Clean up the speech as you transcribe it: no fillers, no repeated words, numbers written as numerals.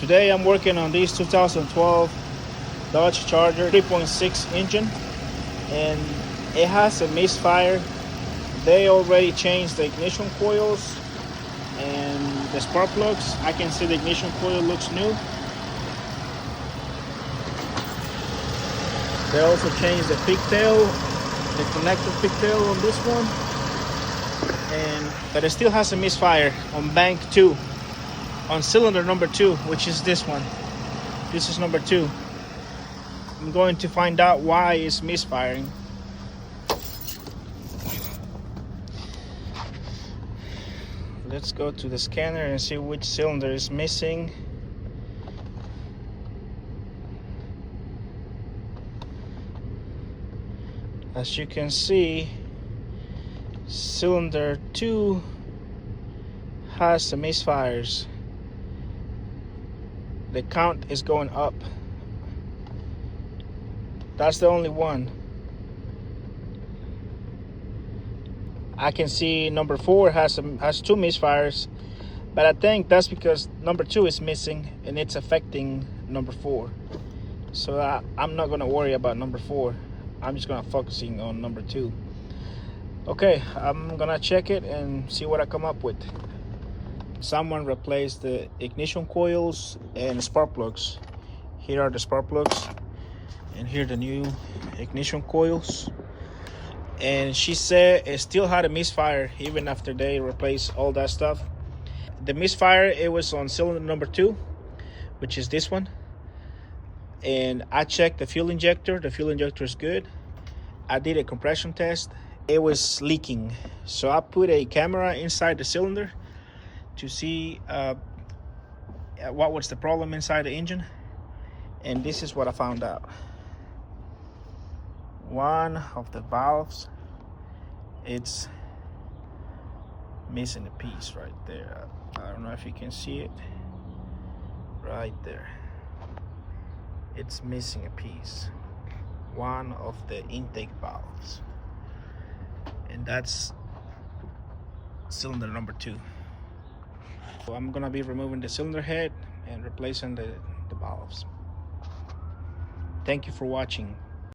Today I'm working on this 2012 Dodge Charger 3.6 engine, and it has a misfire. They already changed the ignition coils and the spark plugs. I can see the ignition coil looks new. They also changed the pigtail, the connector pigtail on this one, but it still has a misfire on bank 2, on cylinder number 2, which is this one. This is number 2. I'm going to find out why it's misfiring. Let's go to the scanner and see which cylinder is missing. As you can see, cylinder 2 has some misfires. The count is going up. That's the only one. I can see number 4 has 2 misfires, but I think that's because number 2 is missing and it's affecting number 4. So I'm not gonna worry about number 4. I'm just gonna focusing on number 2. Okay, I'm gonna check it and see what I come up with. Someone replaced the ignition coils and spark plugs. Here are the spark plugs, and here the new ignition coils. And she said it still had a misfire even after they replaced all that stuff. The misfire, it was on cylinder number 2, which is this one. And I checked the fuel injector. The fuel injector is good. I did a compression test. It was leaking. So I put a camera inside the cylinder to see what was the problem inside the engine. And this is what I found out. One of the valves, it's missing a piece right there. I don't know if you can see it right there. It's missing a piece, one of the intake valves, and that's cylinder number 2. So I'm gonna be removing the cylinder head and replacing the valves. Thank you for watching.